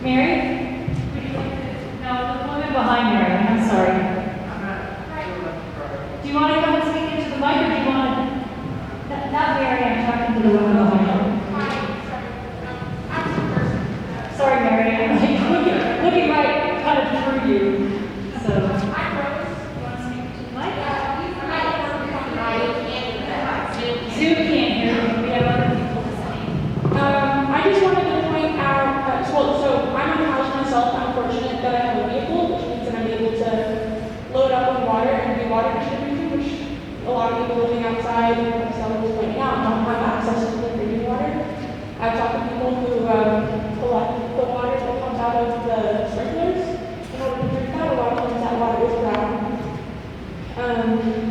Mary? No, the woman behind Mary, I'm sorry. Do you want to come and speak into the mic, or do you want to? Not Mary, I'm talking to the woman behind her. Sorry, Mary, I'm like looking right kind of through you. So. You want to speak to the mic? Zoom can't hear you. We have other people listening. I just wanted to point out, so I'm in a house myself. I'm fortunate that I have a vehicle, which means that I'm able to load up on water and do water distribution, which a lot of people living outside, like someone was pointing out, don't have access to clean drinking water. I've talked to people who collect the water that comes out of the sprinklers. In order to drink that, a lot of times that water is brown.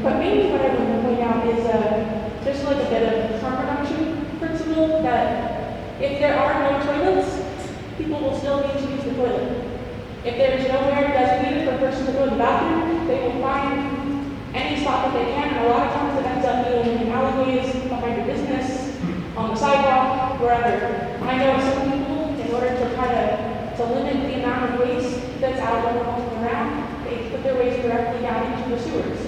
But mainly what I want to point out is there's like a bit of harm reduction principle that if there are no toilets, people will still need to use the toilet. If there's nowhere designated for a person to go to the bathroom, they will find any spot that they can, and a lot of times it ends up being in alleyways, behind your business, on the sidewalk, wherever. I know some people, in order to try to limit the amount of waste that's out when walking around, they put their waste directly down into the sewers.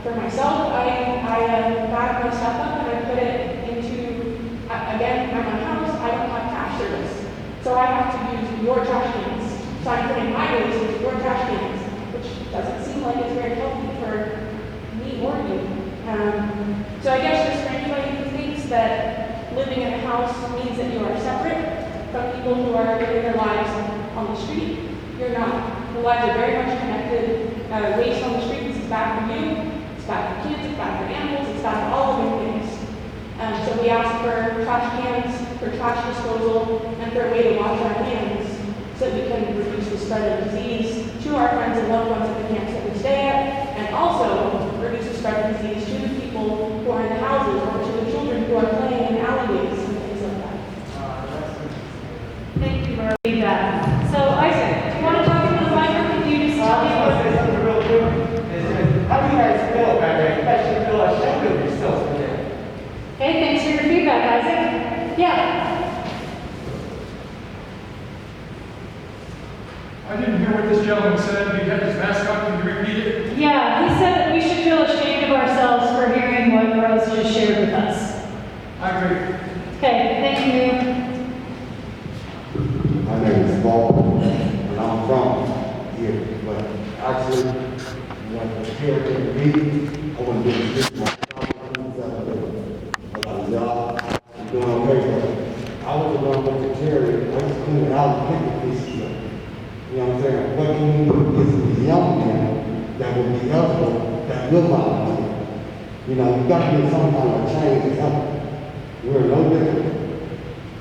For myself, I bag my stuff up and I put it into, again, at my house, I don't have trash service. So I have to use your trash cans. So I'm putting my waste into your trash cans, which doesn't seem like it's very healthy for me or you. So I guess just for anybody who thinks that living in a house means that you are separate from people who are living their lives on the street, you're not. Your lives are very much connected. Waste on the streets is bad for you, it's bad for kids, it's bad for animals, it's bad for all of your things. So we ask for trash cans, for trash disposal, and for a way to wash our hands so that we can reduce the spread of disease to our friends and loved ones at the camps that we stay at, and also reduce the spread of disease to the people who are in the houses or to the children who are playing in alleyways and things like that. Thank you for that. So, Isaac, do you want to talk into the mic, or can you just tell me what? How do you guys feel about that? You guys should feel ashamed of yourselves for that. Hey, thanks for your feedback, Isaac. Yeah. I didn't hear what this gentleman said. He had his mask up. Can you repeat it? Yeah, he said that we should feel ashamed of ourselves for hearing what Rose just shared with us. I agree. Okay, thank you. My name is Paul, and I'm from here, but actually, when the here came to me, I wasn't doing this myself. I got a job, I'm doing okay, but I was the one with the charity. I was cleaning out and picking pieces up. You know what I'm saying? What can we do is these young men that will be eligible, that will volunteer. You know, you got to get some kind of change to help. We're no different.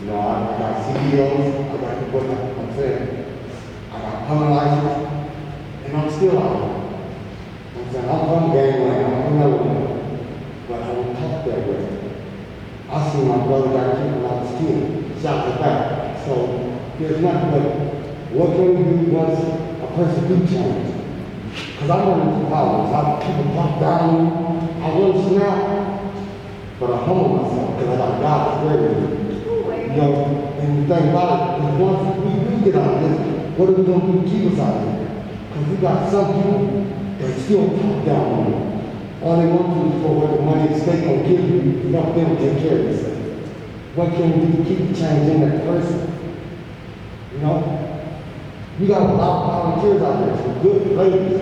You know, I got CEOs, I got people, like I'm saying, I got common license, and I'm still out here. I'm saying, I'm from gangland, I'm from Illinois, but I don't talk that way. I see my brother got killed when I was 10, shot in the back. So there's nothing but what can we do once a person do change? Because I run into problems. People talk down on me, I want to snap, but I humble myself because I got God to pray with me. You know, and the thing about it is once we do get out of this, what are we going to do to keep us out of here? Because we got some people that still talk down on you. All they want to do is for what the money the state going to give you to help them take care of themselves. What can we do to keep the change in that person? You know? We got a lot of volunteers out there, some good ladies.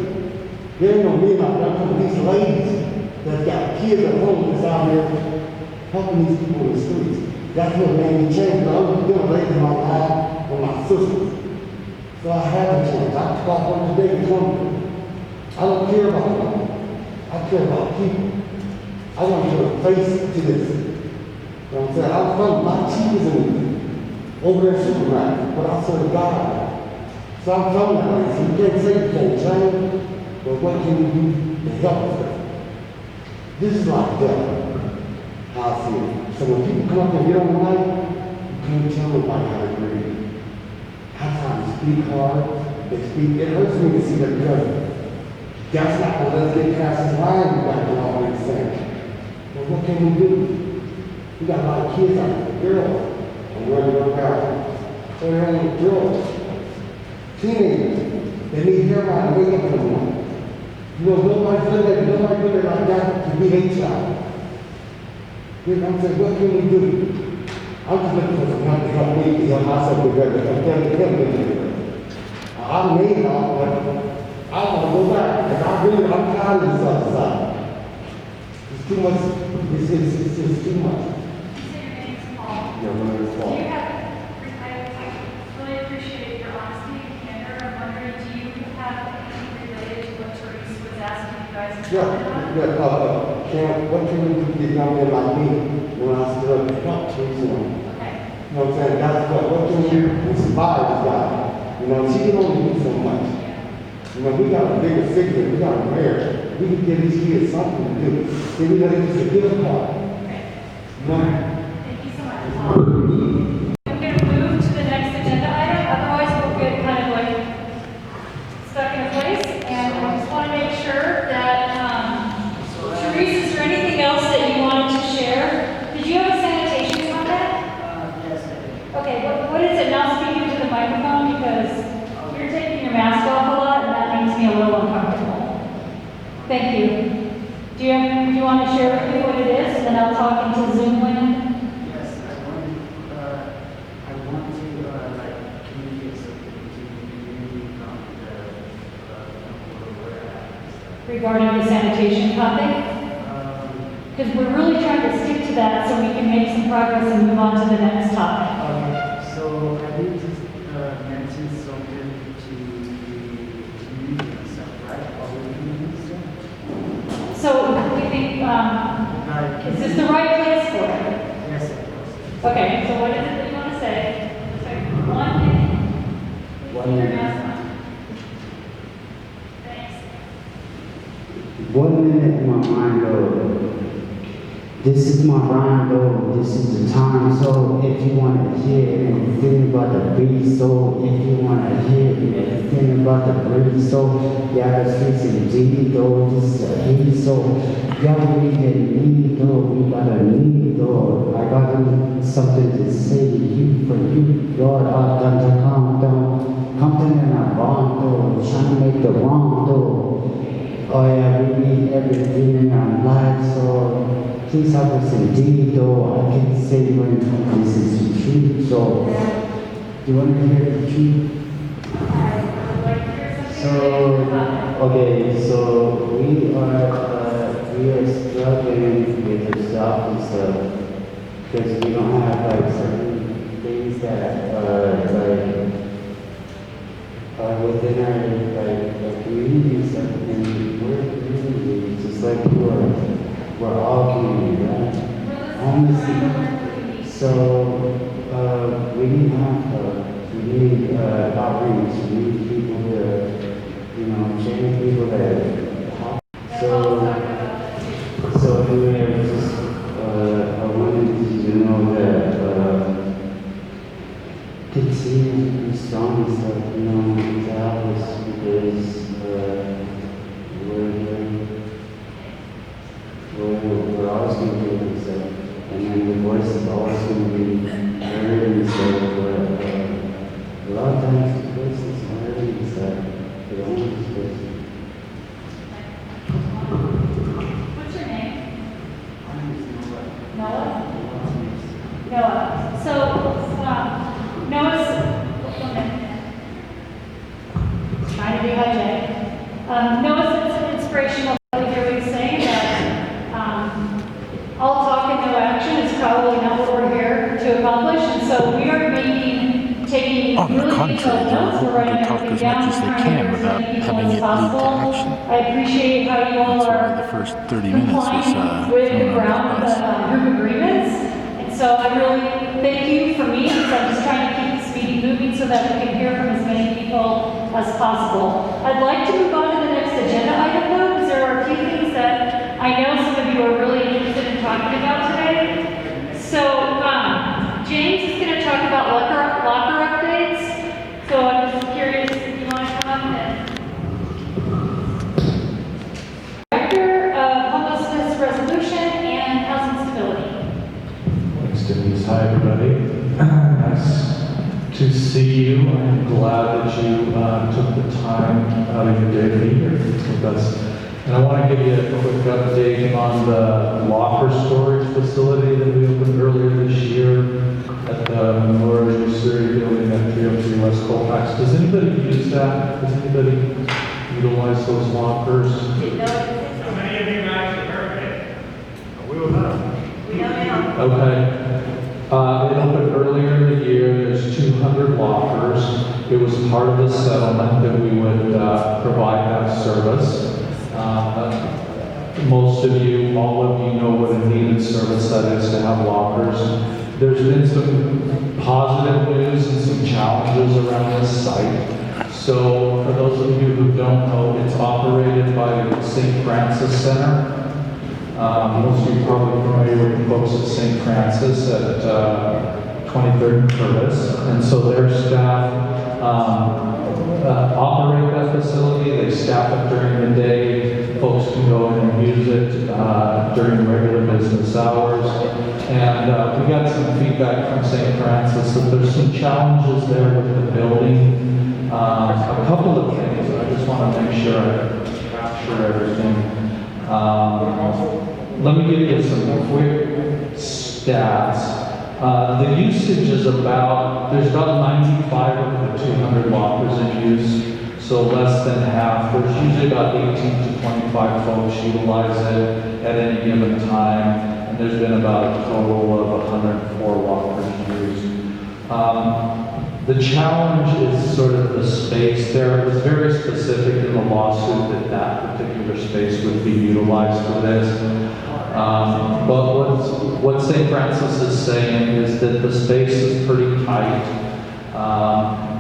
There ain't no men out there, some of these ladies that got kids at home that's out there helping these people in the streets. That's what made me change. I was doing ladies in my life with my sisters. So I had to change. I took off on this day to come. I don't care about money. I care about people. I want to put a face to this. You know what I'm saying? I'm from my chief is in over there supermarket, but I serve God. So I'm from that way. So you can't say you can't change, but what can you do to help us? This is like death. How I see it. So when people come up and get on the mic, you can't tell nobody how to breathe. How to speak hard, they speak. It hurts me to see that because that's not what let's get past this line we got to always say. But what can we do? We got a lot of kids out there, girls, and running around. So they're on drugs. Teenagers, they need heroin to wake up in the morning. You know, nobody look at like that to be their child. You know what I'm saying? What can we do? I'm just looking for someone to help me to help myself together. I'm telling them I made it all, but I want to go back. And I'm tired of this other side. It's too much. It's too much. Yeah, my name is Paul. I really appreciate your honesty and candor. I'm wondering, do you have anything related to what Therese was asking you guys to talk about? What can we do to get young men like me when I stood up and talk to someone? Okay. You know what I'm saying? That's what can we do to inspire this guy? You know, she can only do so much. You know, we got a bigger figure, we got a mayor. We can give these kids something to do. See, we got to just give them part. You know? Thank you so much. I'm going to move to the next agenda item, otherwise we'll get kind of like stuck in a place. And I just want to make sure that, Therese, is there anything else that you wanted to share? Did you have a sanitation comment? Yes, I did. Okay, what is it? Now speaking to the microphone because you're taking your mask off a lot and that makes me a little uncomfortable. Thank you. Do you want to share with me what it is and then I'll talk into Zoom land? Yes, I want to like communicate something to the community from where we're at. Regarding the sanitation topic? Because we're really trying to stick to that so we can make some progress and move on to the next topic. So I need to mention something to the community and stuff, right? All the community stuff. So we think, is this the right place for it? Yes, of course. Okay, so what is it that you want to say? Sorry, 1 minute. One Keep your minute. mask on. Thanks. 1 minute, my mind goes. This is my rondo, this is the time, so if you want to hear anything about the beat, so if you want to hear anything about the breed, so y'all just fixing D, though, this is a heat, so y'all really need, though, we got a need, though, I got something to say to you, for you, Lord, I've done to Compton and I wrong, though, trying to make the wrong, though, oh yeah, we need everything in our lives, so please help us indeed, though I can say when this is the truth. So, do you want to hear the truth? So, okay, so we are struggling with the stuff and stuff because we don't have like certain things that are within our community and stuff, and we're really just like you are. We're all community, right? Honestly. So, we need help, we need outreach, we need people to, you know, train people that help. So anyway, just, I wanted you to know that, continue to be strong and stuff, you know, to help us because, we're here. We're always going to do this, and then the voice is always going to be heard and said, a lot of times the voice is heard and said, they don't want this person. What's your name? My name is Noah. Noah? Noah. So, Noah's, trying to be hygienic. Noah's inspirational. All talk and no action is probably not what we're here to accomplish, and so we are taking On the really contrary, detailed notes. We're they're writing hoping to talk everything as down, much as they trying to can get as without many people having as it lead to possible. action. I appreciate how you all That's why are the first 30 minutes was complying with the thrown under ground the bus. group agreements, and so I really thank you for me, because I'm just trying to keep this meeting moving so that we can hear from as many people as possible. I'd like to move on to the next agenda item though, because there are a few things that I know some of you are really interested in talking about today. So, James is going to talk about locker updates. So I'm just curious if you want to come up and. Director of Homelessness Resolution and Housing Stability. Thanks, Denise. Hi, everybody. Nice to see you. I'm glad that you took the time out of your day to be here with us. And I want to give you a quick update on the locker storage facility that we opened earlier this year at the Memorial Usuri building at 303 West Colfax. Does anybody use that? Does anybody utilize those lockers? How many of you actually heard it? We will not. Okay. It opened earlier in the year. There's 200 lockers. It was part of the settlement that we would provide that service. Most of you, all of you know what a needed service that is to have lockers. There's been some positive news and some challenges around this site. So for those of you who don't know, it's operated by the St. Francis Center. Most of you are probably familiar with the folks at St. Francis at 23rd and Curtis. And so their staff operate that facility. They staff it during the day. Folks can go in and use it during regular business hours. And we got some feedback from St. Francis that there's some challenges there with the building. A couple of things. I just want to make sure I capture everything. Let me give you some quick stats. The usage is there's about 95 of the 200 lockers in use, so less than half. There's usually about 18 to 25 folks utilize it at any given time, and there's been about a total of 104 lockers used. The challenge is sort of the space there. It was very specific in the lawsuit that that particular space would be utilized for this. But what St. Francis is saying is that the space is pretty tight,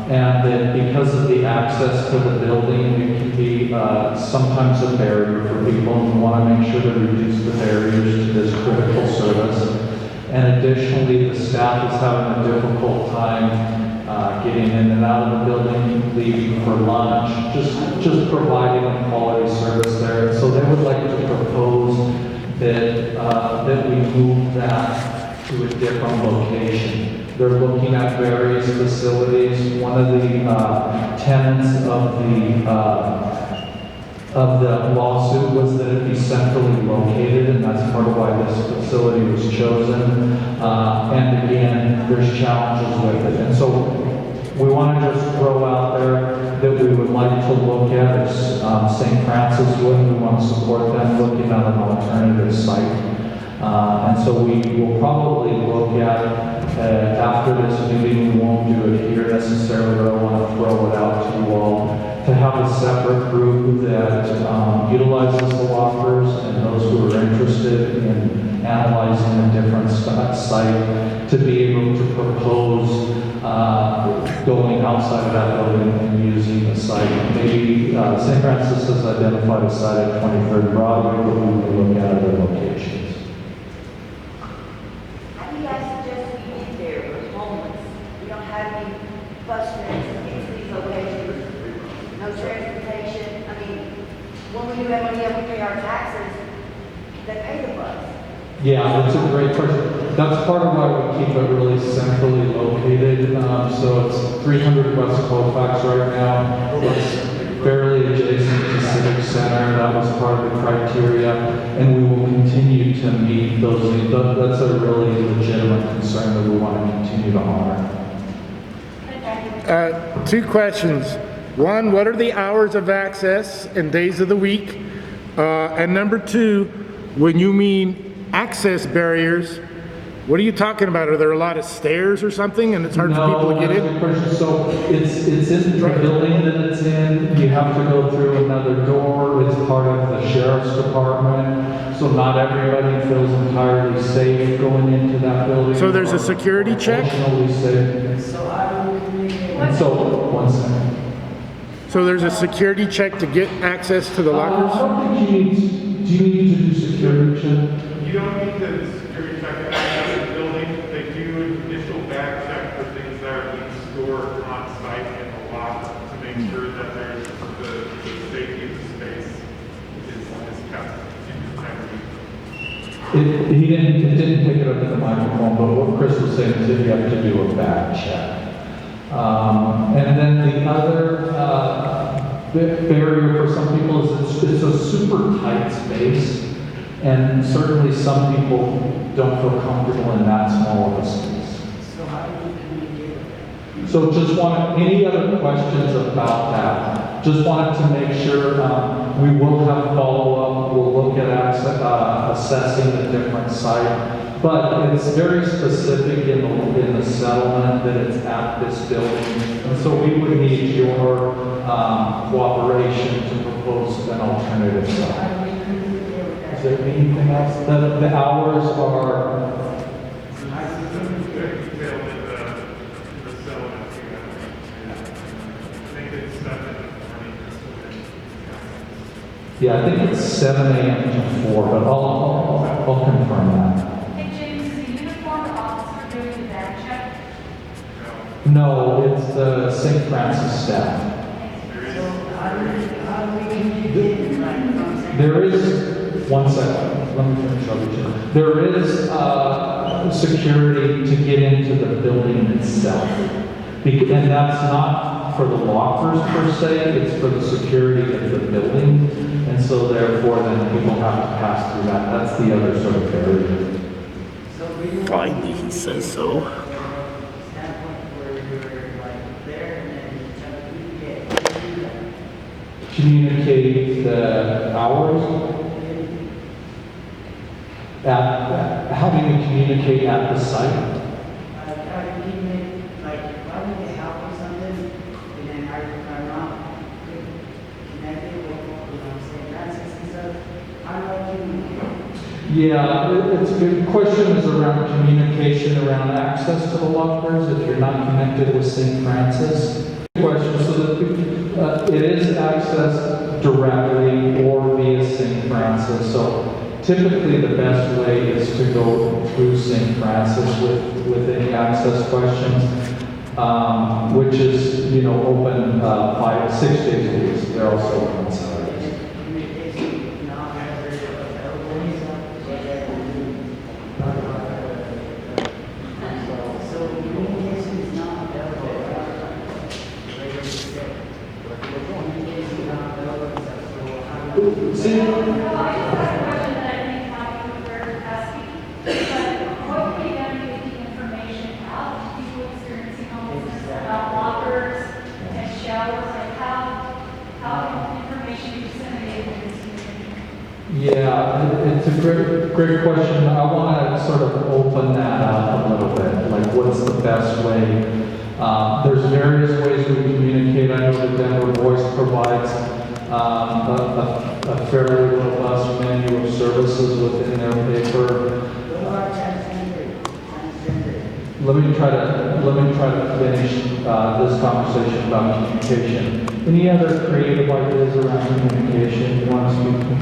and that because of the access to the building, it can be sometimes a barrier for people, and we want to make sure to reduce the barriers to this critical service. And additionally, the staff is having a difficult time getting in and out of the building, leaving for lunch, just providing a quality service there. So they would like to propose that we move that to a different location. They're looking at various facilities. One of the tenets of the lawsuit was that it be centrally located, and that's part of why this facility was chosen. And again, there's challenges with it. And so we want to just throw out there that we would like to look at as St. Francis would. We want to support them looking at an alternative site. And so we will probably look at, after this meeting, we won't do it here necessarily, but I want to throw it out to you all, to have a separate group that utilizes the lockers, and those who are interested in analyzing a different site to be able to propose going outside of that building and using the site. Maybe St. Francis has identified a site at 23rd Broadway, but we will look at other locations. How do you guys suggest we get there? We're homeless. We don't have any bus fares to get to these locations. No transportation. I mean, when we do have money, we pay our taxes, they pay the bus. Yeah, that's a great question. That's part of why we keep it really centrally located. So it's 300 West Colfax right now. It's fairly adjacent to Civic Center. That was part of the criteria, and we will continue to meet those needs. That's a really legitimate concern that we want to continue to honor. Two questions. One, what are the hours of access and days of the week? And number two, when you mean access barriers, what are you talking about? Are there a lot of stairs or something and it's hard for people to get in? So it's in the building that it's in. You have to go through another door. It's part of the sheriff's department. So not everybody feels entirely safe going into that building. So there's a security check? So, one second. So there's a security check to get access to the lockers? I don't think do you need to do security check? You don't need the security check to access the building. They do an initial bag check for things that are being stored on site in the locker to make sure that there's the safety of the space is kept in integrity. It didn't pick it up in the microphone, but what Chris was saying is that you have to do a bag check. And then the other barrier for some people is it's a super tight space. And certainly some people don't feel comfortable in that small of a space. So how do you communicate with them? So just wanted, any other questions about that? Just wanted to make sure, we will have follow-up, we'll look at assessing the different site, but it's very specific in the settlement that it's at this building. And so we would need your cooperation to propose an alternative site. Is there anything else? The hours are, yeah, I think it's 7 a.m. to 4, but I'll confirm that. Hey, James, is the uniformed officer doing the bag check? No, it's the St. Francis staff. So how do we communicate, like, from saying? There is, one second, let me finish up. There is security to get into the building itself. And that's not for the lockers per se, it's for the security of the building. And so therefore then people have to pass through that. That's the other sort of barrier. Finally, he says so. Standpoint where you're like there and then you try to communicate. Communicate the hours. How do you communicate at the site? How do you communicate, like, why would they help or something? And then I'm not connected with, St. Francis and stuff. How do I communicate? Yeah, it's a good question is around communication, around access to the lockers, if you're not connected with St. Francis. Question, so that it is accessed directly or via St. Francis. So typically the best way is to go through St. Francis with any access questions, which is, open 6 days a week. They're also open on Saturdays. Communication not ever available and stuff, so communication is not available. Like you said, communication is not available and stuff, so how do you? See, I just have a question that I think might be worth asking. But what would be done to get the information out to people experiencing homelessness about lockers and showers? Like how information be disseminated in this community? yeah, it's a great question. I want to sort of open that up a little bit. Like, what's the best way? There's various ways we communicate. I know the Denver Voice provides a fairly robust menu of services within their paper. What about transgender? Let me try to finish this conversation about communication. Any other creative ideas around communication you want to speak to?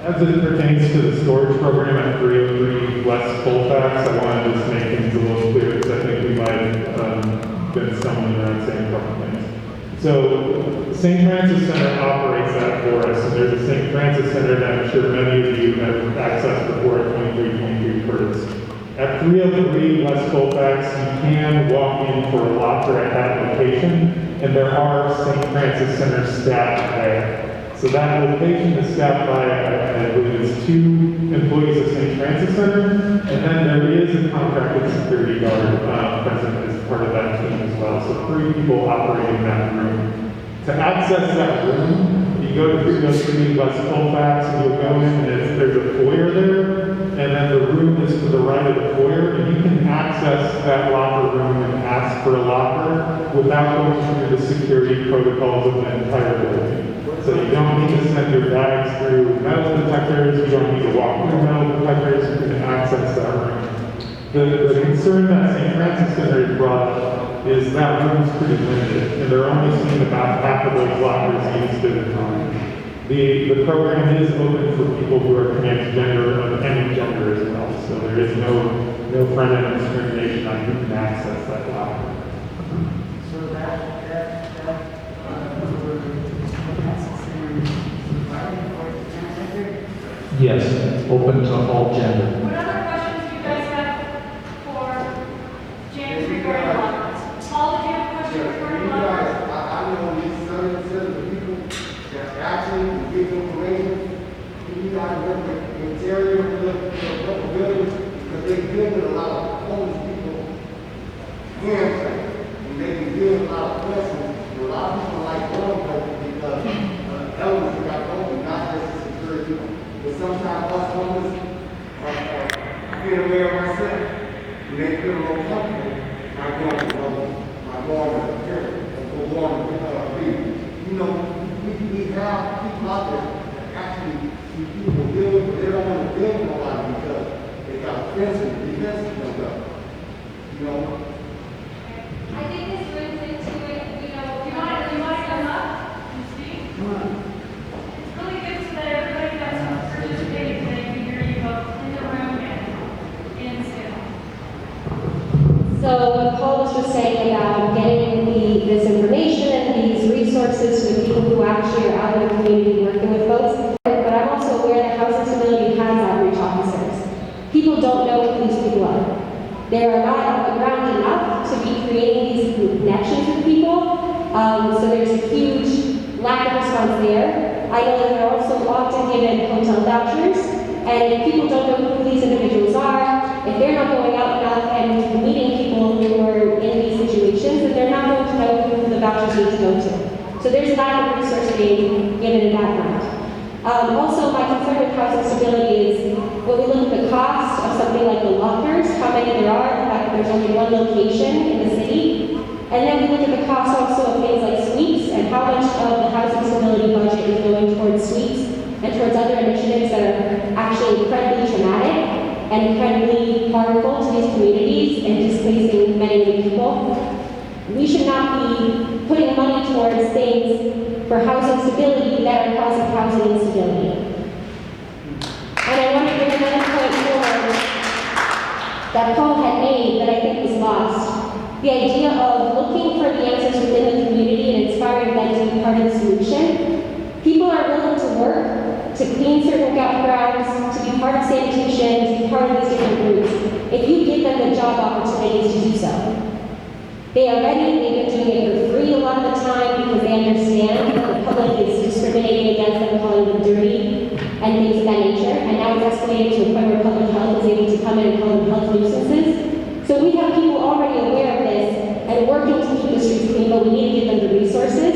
As it pertains to the storage program at 303 West Colfax, I wanted to just make things a little clearer because I think we might have been stumbling around saying a couple things. So, St. Francis Center operates that for us, and there's a St. Francis Center that I'm sure many of you have accessed before at 2323 Curtis. At 303 West Colfax, you can walk in for a locker at that location, and there are St. Francis Center staff there. So that location is staffed by, I believe it's 2 employees of St. Francis Center, and then there is a contracted security guard present as part of that team as well. So 3 people operating that room. To access that room, you go to 303 West Colfax, and you'll go in, and there's a foyer there, and then the room is to the right of the foyer, and you can access that locker room and ask for a locker without going through the security protocols of the entire building. So you don't need to send your bags through metal detectors, you don't need to walk through metal detectors, you can access that room. The concern that St. Francis Center has brought up is that room's pretty limited, and they're only seeing about half of those lockers used at a time. The program is open for people who are transgender of any gender as well, so there is no front-end discrimination on who can access that locker. So that's Yes, open to all gender. What other questions do you guys have for James regarding lockers? different interior to the buildings, because they deal with a lot of homeless people. And they can deal with a lot of questions. A lot of people like going places because elders who got homeless, not just security. But sometimes us homeless get away of myself. And they feel a little comfortable. I'm going to the church, or going to people. You know, we have people out there that actually people deal with, but they don't want to deal with nobody because they got defensive comes up. You know? I think this brings into it, you know, you want to come up and speak? Come on. It's really good so that everybody that's participating today can hear you both in the room and Zoom. So what Paul was just saying about getting this information and these resources to the people who actually are out in the community working with folks, but I'm also aware that Housing Stability has outreach officers. People don't know who these people are. They are not on the ground enough to be creating these connections with people, so there's a huge lack of response there. I know that they're also often given hotel vouchers, and if people don't know who these individuals are, if they're not going out enough and meeting people who are in these situations, then they're not going to know who the vouchers need to go to. So there's a lack of resource being given in that front. Also, my concern with Housing Stability is when we look at the cost of something like the lockers, how many there are, the fact that there's only one location in the city, and then we look at the cost also of things like sweeps and how much of the Housing Stability budget is going towards sweeps and towards other initiatives that are actually incredibly traumatic and incredibly harmful to these communities and displacing many, many people. We should not be putting money towards things for housing stability that are causing housing instability. And I want to bring another point forward that Paul had made that I think was lost. The idea of looking for the answers within the community and inspiring them to be part of the solution. People are willing to work, to clean certain grounds, to be part of sanitation, to be part of these different groups, if you give them the job opportunities to do so. They are ready, they've been doing it for free a lot of the time because they understand that the public is discriminating against them, calling them dirty, and things of that nature. And now it's escalated to a point where public health is able to come in and call them health nuisances. So we have people already aware of this and working to keep the streets clean, but we need to give them the resources.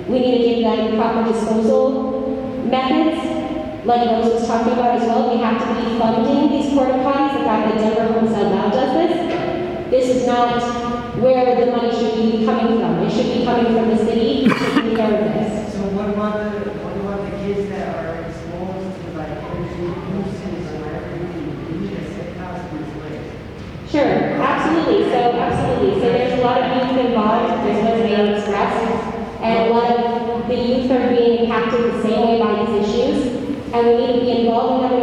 We need to give them proper disposal methods, like Rose was talking about as well. We have to be funding these porta potties. The fact that Denver Homes Out Loud does this is not where the money should be coming from. It should be coming from the city taking care of this. So what about the kids that are exposed to like energy uses or everything? You need a safe house in this place. Sure, absolutely. So there's a lot of youth involved. There's what's being expressed, and a lot of the youth are being impacted the same way by these issues. And we need to be involved in that